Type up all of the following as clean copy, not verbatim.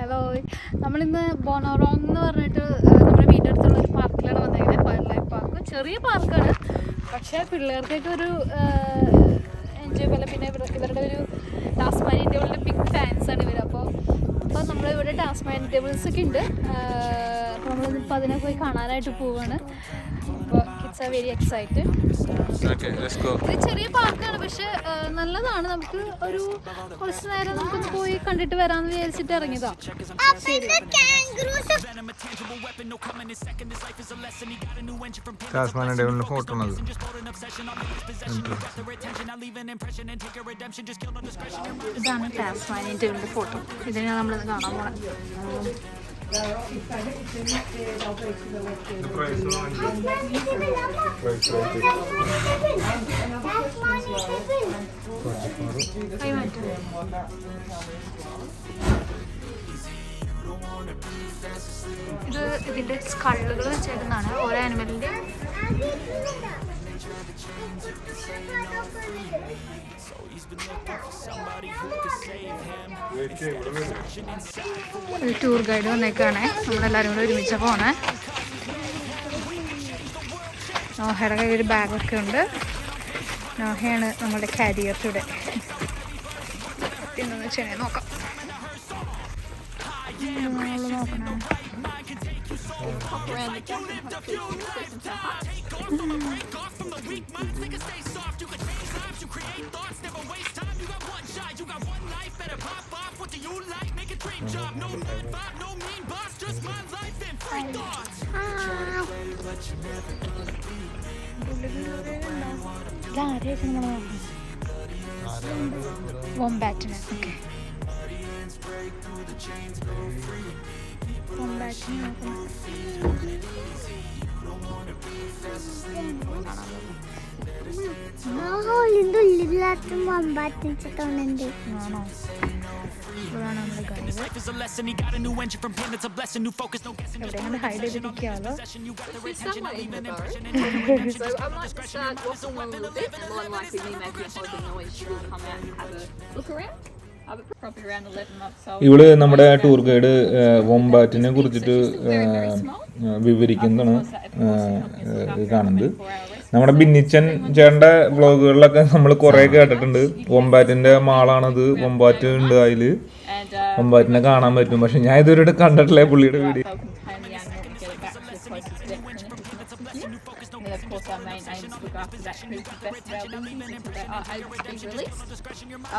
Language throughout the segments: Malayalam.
ഹലോ, നമ്മളിന്ന് ബോണോറോങ് എന്ന് പറഞ്ഞിട്ട് നമ്മുടെ വീടിൻ്റെ അടുത്തുള്ള ഒരു പാർക്കിലാണ് വന്നിരിക്കുന്നത്. വൈൽഡ് ലൈഫ് പാർക്ക് ചെറിയ പാർക്കാണ്, പക്ഷേ പിള്ളേർക്കൊക്കെ ഒരു എൻജോയ് പോലെ. പിന്നെ ഇവരുടെ ഒരു ടാസ്മാനിയൻ ഡെവിളിൻ്റെ ബിഗ് ഫാൻസാണ് ഇവർ. അപ്പോൾ നമ്മളിവിടെ ടാസ്മാനിയൻ ഡെവിൾസ് ഒക്കെ ഉണ്ട്. അപ്പോൾ നമ്മളിപ്പോൾ അതിനെ പോയി കാണാനായിട്ട് പോവുകയാണ്. അപ്പോൾ കിഡ്സ് ആർ വെരി എക്സൈറ്റഡ്. ഇത് ചെറിയ പാർക്കാണ്, പക്ഷെ നല്ലതാണ്. നമുക്ക് ഒരു കുറച്ച് നേരം നമുക്ക് പോയി കണ്ടിട്ട് വരാമെന്ന് വിചാരിച്ചിട്ട് ഇറങ്ങിയതാണ്. ഇതാണ് ടാസ്മാനിയൻ ഡെവിളിൻ്റെ ഫോട്ടോ. ഇതിനെ നമ്മളിന്ന് കാണാൻ പോകണം. ഇത് ഇതിന്റെ സ്കള്ളുകൾ വെച്ചേക്കുന്നതാണ് ഓരോ ആനിമലിന്റെ. ഒരു ടൂർ ഗൈഡ് വന്നേക്കാണേ. നമ്മളെല്ലാവരും കൂടെ ഒരുമിച്ച് പോണേ. നോഹയുടെ കയ്യിൽ ഒരു ബാഗൊക്കെ ഉണ്ട്. നോഹയാണ് നമ്മുടെ കാരിയർ ടുഡേ. പിന്നെന്ന് വെച്ചാൽ നോക്കാം. നോക്കണം. വോംബാറ്റിന് ഓക്കെ. എവിടെയാണ് ഹൈഡ് ചെയ്തിരിക്കുകയാണോ? ഇവള് നമ്മുടെ ടൂർ ഗൈഡ് വോംബാറ്റിനെ കുറിച്ചിട്ട് വിവരിക്കുന്നതാണ് കാണുന്നത്. നമ്മുടെ ബിന്നിച്ചൻ ചേട്ടൻ്റെ വ്ളോഗുകളിലൊക്കെ നമ്മൾ കുറേ കേട്ടിട്ടുണ്ട്. വോംബാറ്റിന്റെ മാളാണത്. വോംബാറ്റ് ഉണ്ട് അതില്. വോംബാറ്റിനെ കാണാൻ പറ്റും. പക്ഷെ ഞാൻ ഇതുവരെ കണ്ടിട്ടില്ല പുള്ളിയുടെ video. Of course, our main aim is to look after that who's the best well-being until they are able to be released.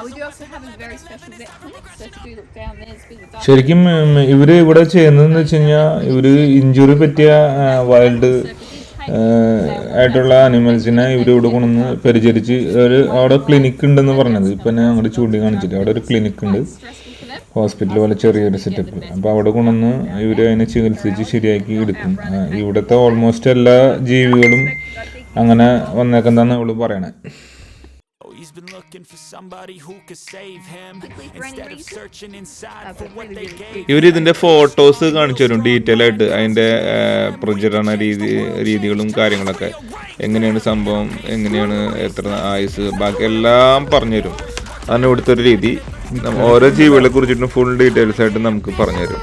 We do also have a very special vet clinic, so if you do look down there, there's a bit of ശരിക്കും ഇവര് ഇവിടെ ചെയ്യുന്നതെന്ന് വെച്ച് കഴിഞ്ഞാൽ ഇവര് ഇഞ്ചുറി പറ്റിയ വൈൽഡ് ആയിട്ടുള്ള അനിമൽസിനെ ഇവർ ഇവിടെ കൊണ്ടുവന്ന് പരിചരിച്ച് അവിടെ ക്ലിനിക്ക് ഉണ്ടെന്ന് പറഞ്ഞത്. ഇപ്പം ഞാൻ അങ്ങോട്ട് ചൂണ്ടിക്കാണിച്ചിട്ട് അവിടെ ഒരു ക്ലിനിക്ക് ഉണ്ട്, ഹോസ്പിറ്റൽ പോലെ ചെറിയൊരു സെറ്റപ്പ്. അപ്പോൾ അവിടെ കൊണ്ടുവന്ന് ഇവർ അതിനെ ചികിത്സിച്ച് ശരിയാക്കി എടുക്കും. ഇവിടുത്തെ ഓൾമോസ്റ്റ് എല്ലാ ജീവികളും അങ്ങനെ വന്നേക്കെന്താന്ന് അവള് പറയണേ. ഇവരിതിന്റെ ഫോട്ടോസ് കാണിച്ചു തരും ഡീറ്റെയിൽ ആയിട്ട്. അതിന്റെ പ്രചരണ രീതികളും കാര്യങ്ങളൊക്കെ എങ്ങനെയാണ് സംഭവം, എങ്ങനെയാണ് എത്ര ആയുസ്, ബാക്കി എല്ലാം പറഞ്ഞുതരും. അതാണ് ഇവിടുത്തെ ഒരു രീതി. ഓരോ ജീവികളെ കുറിച്ചിട്ടും ഫുൾ ഡീറ്റെയിൽസ് ആയിട്ട് നമുക്ക് പറഞ്ഞുതരും.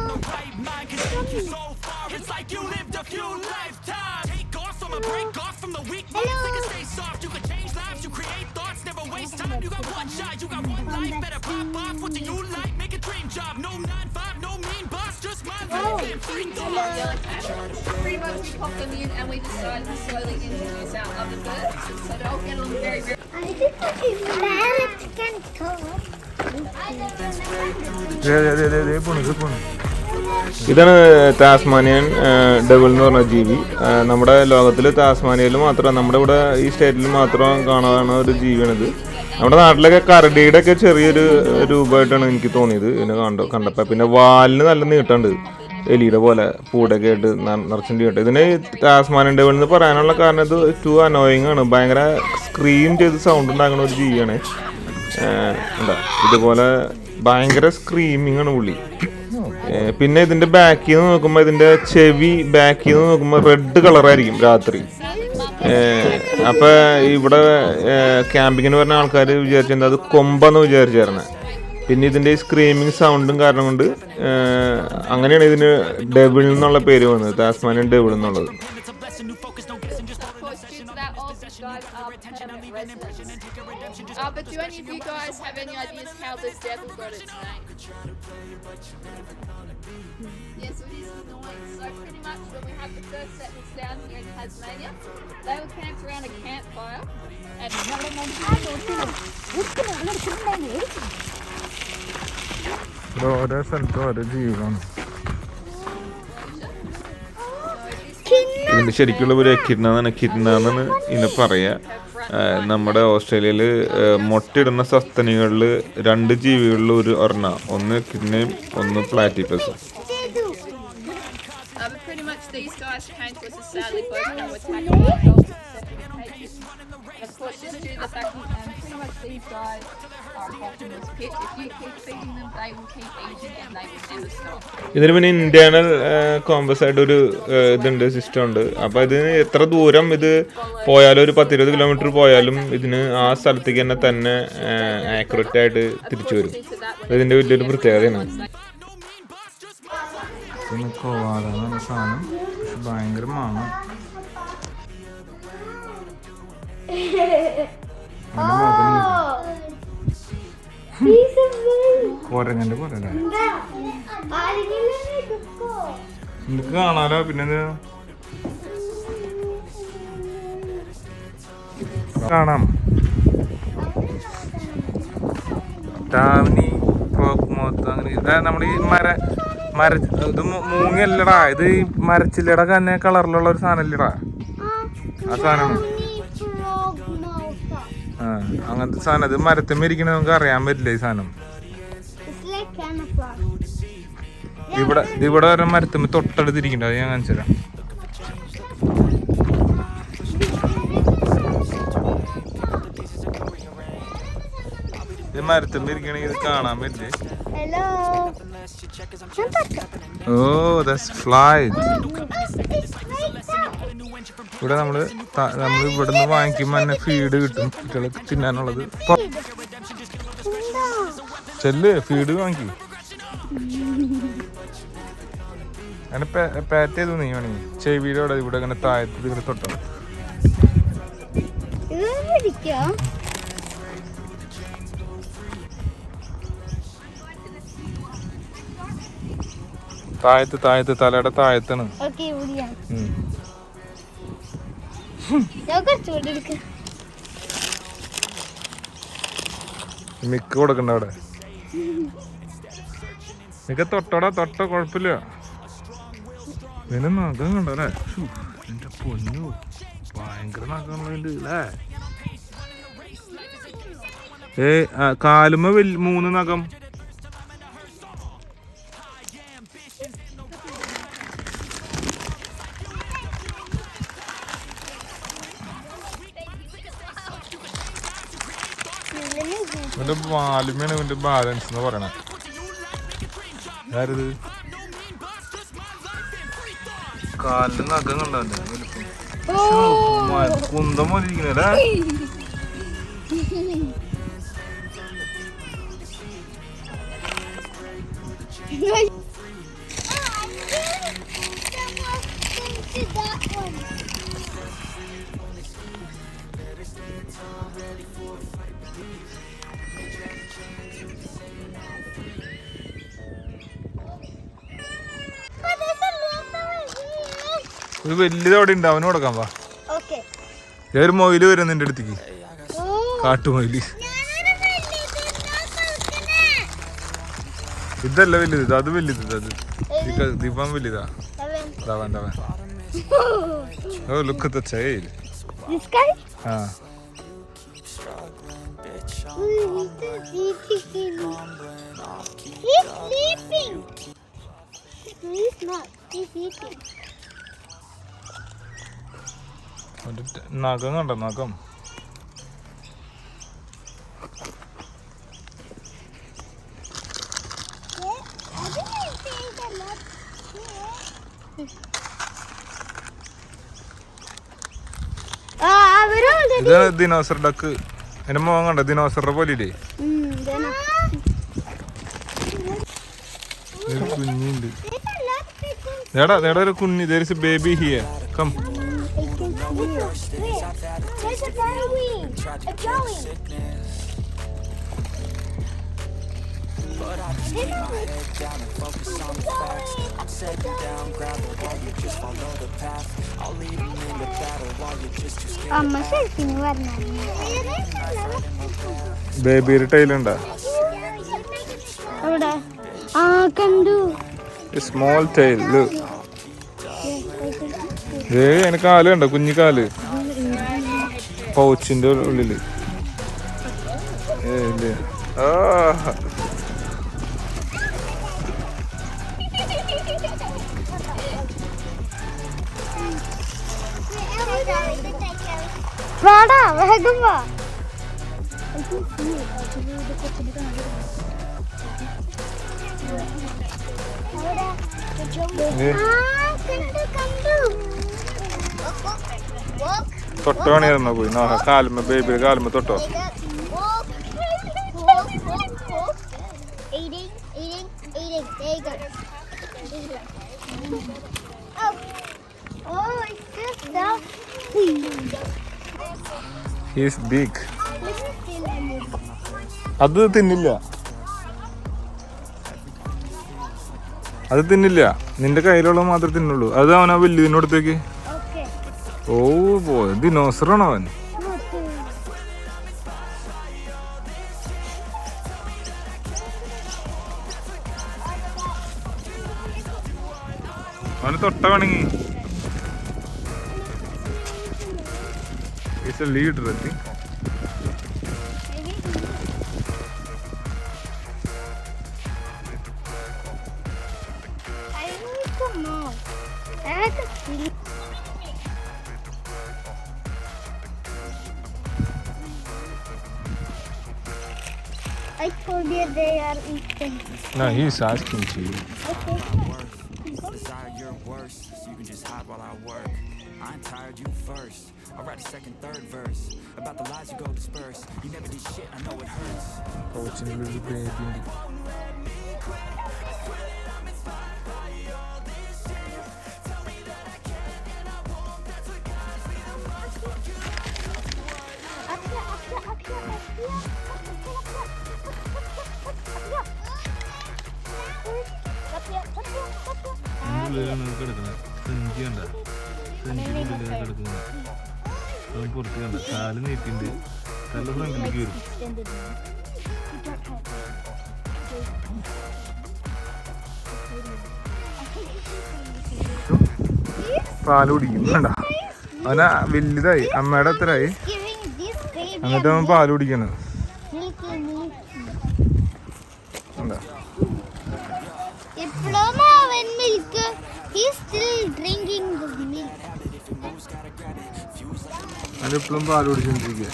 Pretty much we pop them in and we decide to slowly introduce our other birds, so they all get along very, very. I think that is parrot can talk. ഇതാണ് ടാസ്മാനിയൻ ഡെവിൾ എന്ന് പറഞ്ഞ ജീവി. നമ്മുടെ ലോകത്തിൽ ടാസ്മാനിയയിൽ മാത്രം, നമ്മുടെ ഇവിടെ ഈ സ്റ്റേറ്റിൽ മാത്രം കാണാവുന്ന ഒരു ജീവിയാണിത്. നമ്മുടെ നാട്ടിലൊക്കെ കരടിയുടെ ഒക്കെ ചെറിയൊരു രൂപമായിട്ടാണ് എനിക്ക് തോന്നിയത് ഇതിനെ കണ്ടപ്പോൾ. പിന്നെ വാലിന് നല്ല നീട്ടമുണ്ട്, എലിയുടെ പോലെ പൂടൊക്കെ ആയിട്ട് നിറച്ചിട്ട് കേട്ടോ. ഇതിന് ടാസ്മാനിയൻ ഡെവിൾ എന്ന് പറയാനുള്ള കാരണം ഇത് ടു അനോയിങ് ആണ്. ഭയങ്കര സ്ക്രീം ചെയ്ത് സൗണ്ട് ഉണ്ടാക്കുന്ന ഒരു ജീവിയാണ്. എന്താ ഇതുപോലെ ഭയങ്കര സ്ക്രീമിങ് ആണ് പുള്ളി. പിന്നെ ഇതിന്റെ ബാക്കിൽ നിന്ന് നോക്കുമ്പോൾ ഇതിന്റെ ചെവി ബാക്കിൽ നിന്ന് നോക്കുമ്പോൾ റെഡ് കളറായിരിക്കും രാത്രി. അപ്പോൾ ഇവിടെ ക്യാമ്പിങ്ങിന് വരുന്ന ആൾക്കാർ വിചാരിച്ചിട്ടുണ്ട് അത് കൊമ്പെന്ന് വിചാരിച്ചായിരുന്നു. പിന്നെ ഇതിൻ്റെ സ്ക്രീമിങ് സൗണ്ടും കാരണം കൊണ്ട് അങ്ങനെയാണ് ഇതിന് ഡെവിൾ എന്നുള്ള പേര് വന്നത്, താസ്മാനിയൻ ഡെവിൾ എന്നുള്ളത്. But do any of you guys have any ideas how this devil got its name? Yes, it is the noise. So pretty much when we had the first settlers down here in Tasmania, they were camped around a campfire and ഓരോ സ്ഥലത്തും ഓരോ ജീവികളാണ്. ഇതിൻ്റെ ശരിക്കുള്ള ഒരു കിഡ്ന എന്നാണ് ഇതിനെ പറയുക. നമ്മുടെ ഓസ്ട്രേലിയയിൽ മുട്ടയിടുന്ന സസ്തനികളിൽ 2 ജീവികളിൽ ഒരു ഒരെണ്ണ, ഒന്ന് കിഡ്നയും ഒന്ന് പ്ലാറ്റിപ്പസും. pretty much these guys came to us as sadly both of them were attacked by dogs and cages. And of course, just due to the fact that pretty much these guys are a bottomless pit. If you keep feeding them, they will keep eating and they will never stop. ഇതിന് പിന്നെ ഇന്റേണൽ കോമ്പസ് ആയിട്ട് ഒരു ഇതുണ്ട്, സിസ്റ്റം ഉണ്ട്. അപ്പോൾ ഇതിന് എത്ര ദൂരം ഇത് പോയാലും ഒരു 10-20 കിലോമീറ്റർ പോയാലും ഇതിന് ആ സ്ഥലത്തേക്ക് തന്നെ ആക്യുറേറ്റ് ആയിട്ട് തിരിച്ചു വരും. ഇതിൻ്റെ വലിയൊരു പ്രത്യേകതയാണ്. കോവാലാണ് സാധനം, പക്ഷെ ഭയങ്കരമാണ്. കൊരങ്ങന്റെ പോലെ നിനക്ക് കാണാലോ. പിന്നെ കാണാം. ടാവ്നി അങ്ങനെ നമ്മൾ ഈ ഇത് മൂങ്ങല്ലടാ, ഇത് ഈ മരച്ചില്ലട തന്നെ കളറിലുള്ള ഒരു സാധനം ഇല്ലടാ, ആ സാധനമാണ്. അങ്ങനത്തെ സാധനം. ഇത് മരത്തിന്മേൽ ഇരിക്കണ നമുക്ക് അറിയാൻ പറ്റില്ല ഈ സാധനം. ഇവിടെ വരെ മരത്തിന്മേൽ തൊട്ടടുത്തിരിക്കണ്ട, അത് ഞാൻ കാണിച്ചു തരാം. ഇത് മരത്തിന്മേൽ ഇരിക്കണെങ്കിൽ ഇത് കാണാൻ പറ്റില്ലേ? ഓ, ദാറ്റ്സ് ഫ്ലൈ. ഇവിടെ നമ്മൾ ഇവിടുന്ന് വാങ്ങിക്കുമ്പോൾ തന്നെ ഫീഡ് കിട്ടും കുട്ടികൾക്ക് തിന്നാനുള്ളത്. ചെല്ല്, ഫീഡ് വാങ്ങിക്കും. അങ്ങനെ പാറ്റ് ചെയ്തു നീ വേണമെങ്കിൽ ചെവിയുടെ ഇവിടെ ഇങ്ങനെ താഴത്ത് ഇങ്ങനെ തൊട്ടോ. താഴത്ത് തലയുടെ താഴത്താണ്. മിക്ക കൊടുക്കണ്ട അവിടെ. മിക്ക തൊട്ടോ കുഴപ്പമില്ല. ഇതിന് നഖം കണ്ടല്ലേ? എന്റെ പൊന്നു, ഭയങ്കര നഖങ്ങളുണ്ട് അല്ലേ? കാലുമ്മ 3 നഖം. ഇവന്റെ വാലുമയാണ് ഇവന്റെ ബാലൻസ് എന്ന് പറയണ. ആരത്? കാലിന് നഖം കണ്ടല്ലേ? കുന്തം പോലെ ഇരിക്കണല്ലേ? ഒരു വലിയത് അവിടെ ഉണ്ട്, അവന് കൊടുക്കാൻ വാ. ഒരു മൊയില് വരും നിന്റെ അടുത്തേക്ക്, കാട്ടുമൊയില്. ഇതല്ല വലുത്, അത് വലുത്. അത് ദീപം വലുതാ. ഓ, look at the tail. This guy? He's sleeping. He's not. He's eating. നഖം കണ്ടോ? നഖം. ഇത് ദിനോസർ ഡക്ക്. എന്റെ മോൻ കണ്ടോ? ദിനോസറിന്റെ പോലെ ഇല്ലേ? കുഞ്ഞുണ്ട്. There's a lot of pigeons. നേടാ ഒരു കുഞ്ഞ്. there is a baby here. come. There's a penguin. A going. അമ്മ ശരിക്കും പറഞ്ഞു ബേബിയുടെ ടൈലുണ്ടാ? അവിടെ ആ കണ്ടു. Small tile. അതിന് കാല് കണ്ടോ? കുഞ്ഞു കാല് പൗച്ചിന്റെ ഉള്ളില്. വാടാ വേഗം വാ. തൊട്ടോ പണിയായിരുന്നോ പോയി? കാലുമ്മ ബേബിയുടെ കാലുമ്മ തൊട്ടോ? He is big. അത് തിന്നില്ല, അത് തിന്നില്ല. നിന്റെ കയ്യിലുള്ള മാത്രമേ തിന്നുള്ളൂ. അത് അവനാ വലുതിനോടത്തേക്ക്. ഓ പോയ ദിനോസറാണ് അവൻ. അവന് തൊട്ട വേണമെങ്കിൽ. He's a leader, I think. I told you they are eating. No, he's asking to you. Okay. Desire your worst, so you can just hide while I work. I ain't tired, you first. I'll write a second, third verse about the lies you go disperse. You never did shit, I know it hurts. Coaching little baby. പുറത്ത് കണ്ട കാല് നീട്ടിണ്ട്. നല്ല ഫ്രണ്ടിലേക്ക് വരും. പാല് കുടിക്കും. വേണ്ട, അവന വലുതായി. അമ്മയുടെ അത്രയായി. എന്നിട്ട് അവൻ പാല് കുടിക്കണം. എന്താ അതിപ്പോഴും പാല് കുടിച്ചോണ്ടിരിക്കുക.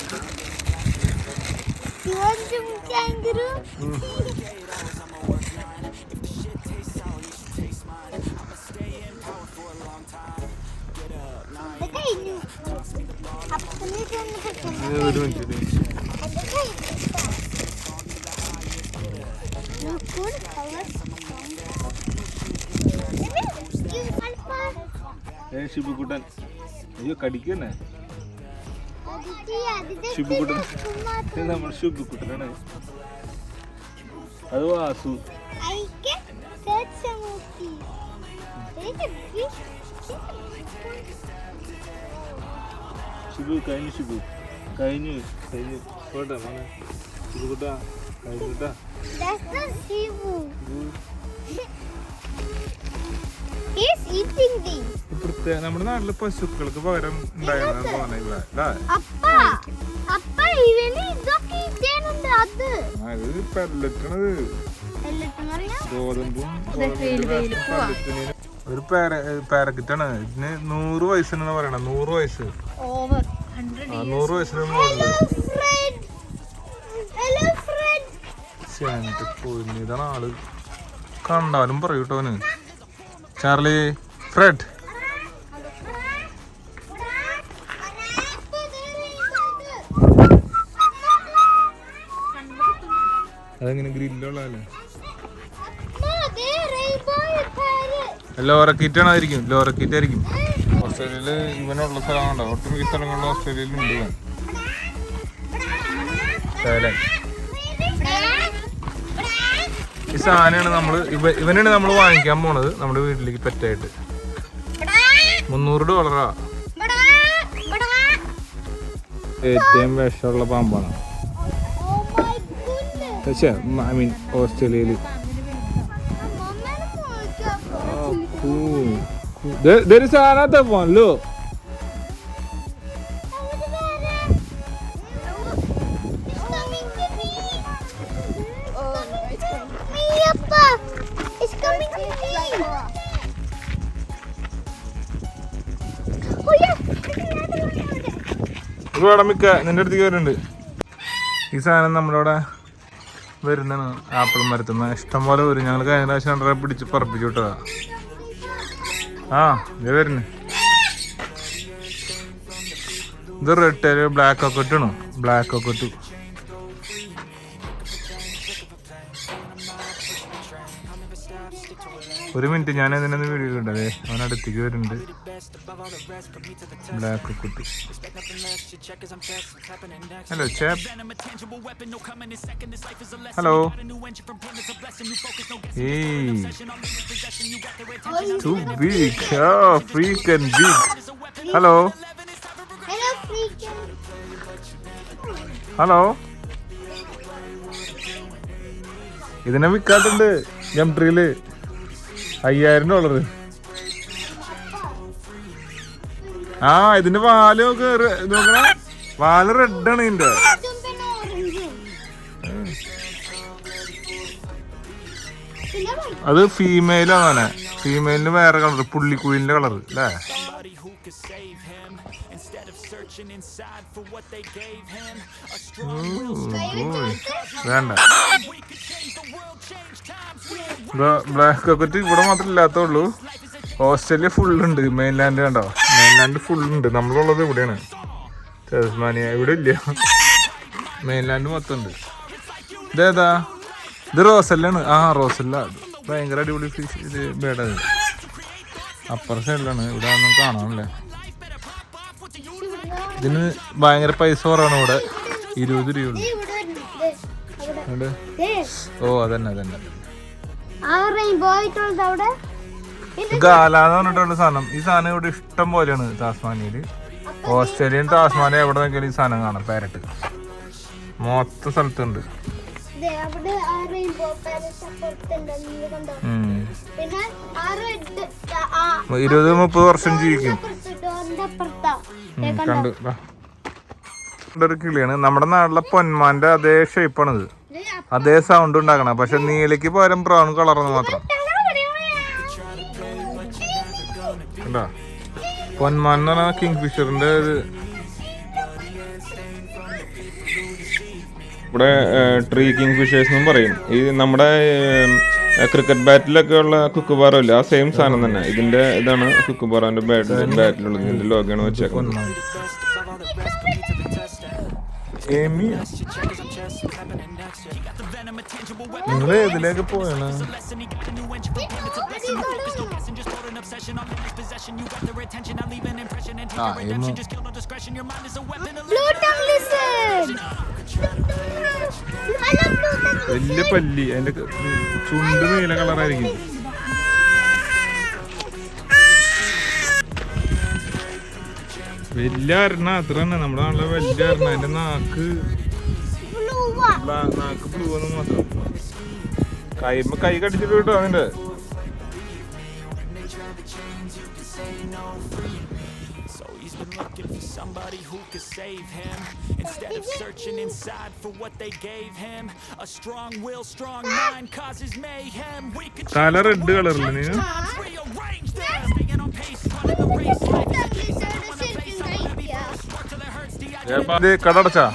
ഒരു മിനിറ്റ്. ഷിബുക്കുട്ടൻ അയ്യോ കടിക്കന്നെ. ഷിബുക്കുട്ടൻ നമ്മൾ ഷിബുക്കുട്ടനാണ്. അത് വാസു. ഷിബു കഴിഞ്ഞു. ഷിബു കഴിഞ്ഞു. പോട്ടെ മോനെ. ഷിബുക്കുട്ടാ കഴിഞ്ഞിട്ടാ. ഇപ്പഴത്തെ നമ്മുടെ നാട്ടിലെ പശുക്കൾക്ക് പകരം ഉണ്ടായിരുന്നു തോന്നില്ല. അത് പെല്ലറ്റണത് ഗോതമ്പും ഒരു പാരക്കിറ്റാണ്. ഇതിന് 100 വയസ്സെന്ന് പറയണ. 100 വയസ്സ്. 100 വയസ്സിന് മുകളില്. ഇതാണ് ആള്. കണ്ടാലും പറയൂട്ടോന്. Charlie Fred. അതെങ്ങനെ ഗ്രില്ലുള്ളതല്ലേ? ലോറക്കീറ്റാണ് ആയിരിക്കും, ലോറക്കീറ്റ് ആയിരിക്കും. ഓസ്ട്രേലിയയിൽ ഇവനുള്ള സ്ഥലങ്ങളുണ്ടോ? ഒട്ടുമിക്ക സ്ഥലങ്ങളിൽ ഓസ്ട്രേലിയയിൽ ഉണ്ട് ഇവൻ. ഈ സാധനമാണ് ഇവനാണ് നമ്മൾ വാങ്ങിക്കാൻ പോണത് നമ്മുടെ വീട്ടിലേക്ക് പെറ്റായിട്ട്. $300. ഏറ്റവും വിഷമുള്ള പാമ്പാണ്. പക്ഷേ ഐ മീൻ ഓസ്ട്രേലിയയിൽ there is another one, look. It's coming to me. Oh yeah, ഇവിടെ മിക്ക നിന്റെ അടുത്തേക്ക് വരുന്നുണ്ട്. ഈ സാധനം നമ്മളവിടെ വരുന്നതാണ്. ആപ്പിൾ മരത്തുന്ന ഇഷ്ടംപോലെ വരും. ഞങ്ങൾ കഴിഞ്ഞ പ്രാവശ്യം 2 പിടിച്ച് പറപ്പിച്ചു വിട്ടതാ. ഇത് വരുന്നു. ഇത് റെഡ് ടൈല് ബ്ലാക്ക് കൊക്കറ്റാണ്. Black cockatoo. ഒരു മിനിറ്റ്, ഞാൻ ഇതിനൊന്ന് വീഡിയോ കണ്ടതേ. അവൻ അടുത്തേക്ക് വരുന്നുണ്ട്. Black cockatoo. Hello chap. Hello. Too big. Freaking big. Hello. hello, freaking. Hello. ഇതിനെ വിൽക്കാത്തുണ്ട് ജംട്രിയില് $5000. ഇതിന്റെ വാല് നോക്കണ. വാല് റെഡാണ് ഇതിന്റെ. അത് ഫീമെയിലാണ്. ഫീമെയിലിന് വേറെ കളർ, പുള്ളിക്കുയിലിന്റെ കളർ അല്ലേ? വേണ്ട. ബ്ലാക്ക് കൊക്കറ്റ് ഇവിടെ മാത്രം ഇല്ലാത്തുള്ളൂ. ഓസ്ട്രേലിയ ഫുള്ളുണ്ട്. മെയിൻലാൻഡ് കണ്ടോ? മെയിൻലാൻഡ് ഫുള്ളുണ്ട്. നമ്മളുള്ളത് ഇവിടെയാണ്, ടാസ്മാനിയ. ഇവിടെ ഇല്ല. മെയിൻലാൻഡ് മൊത്തം ഉണ്ട്. ഇതേതാ? ഇത് റോസല്ലാണ്. റോസല്ല. ഭയങ്കര അടിപൊളി ഫിഷ്. ഇത് ബേഡത് അപ്പർ സൈഡിലാണ്. ഇവിടെ ഒന്നും കാണാനല്ലേ. ഇതിന് ഭയങ്കര പൈസ കുറവാണ് ഇവിടെ. 20 രൂപയുള്ളൂ. അതന്നെ ഗാലാന്ന് പറഞ്ഞിട്ടുള്ള സാധനം. ഈ സാധനം ഇവിടെ ഇഷ്ടം പോലെയാണ് ടാസ്മാനിയയില്. ഓസ്ട്രേലിയൻ ടാസ്മാനിയ എവിടെ നോക്കിയാലും ഈ സാധനം കാണാം. പാരറ്റ് മൊത്തം സ്ഥലത്തുണ്ട്. 20-30 വർഷം ജീവിക്കും. കണ്ടു. ഒരു കിളിയാണ്. നമ്മുടെ നാട്ടിലെ പൊന്മാന്റെ അതേ ഷേപ്പാണിത്. അതേ സൗണ്ട് ഉണ്ടാക്കണം. പക്ഷെ നീലയ്ക്ക് പകരം ബ്രൗൺ കളറെന്ന് മാത്രം. കണ്ടോ? പൊന്മാൻ എന്ന് പറഞ്ഞാൽ കിങ് ഫിഷറിന്റെ ഇവിടെ ട്രീ കിങ് ഫിഷേഴ്സ് എന്നും പറയും. ഈ നമ്മുടെ ക്രിക്കറ്റ് ബാറ്റിലൊക്കെ ഉള്ള കുക്കുബാറോ ഇല്ല, ആ സെയിം സാധനം തന്നെ. ഇതിന്റെ ഇതാണ് കുക്കുബാറോന്റെ ബാറ്റിലുള്ളത്. ഇതിന്റെ ലോഗാണ് വെച്ചേക്കുന്നത്. നിങ്ങൾ ഏതിലേക്ക് പോയാണ്? വലിയ പല്ലി. അതിന്റെ ചുണ്ട് നീല കളറായിരിക്കും. വലിയ അരണ അത്ര തന്നെ. നമ്മുടെ നാട്ടിലെ വലിയ അരണ. അതിന്റെ നാക്ക് ബ്ലൂ എന്ന് മാത്രം. കൈ കടിച്ചിട്ട് കിട്ടും അതിന്റെ. Looking for somebody who could save him instead of searching inside for what they gave him. A strong will, strong mind causes mayhem. We could color red color rearrange them. Staying on pace, running the race. kadadacha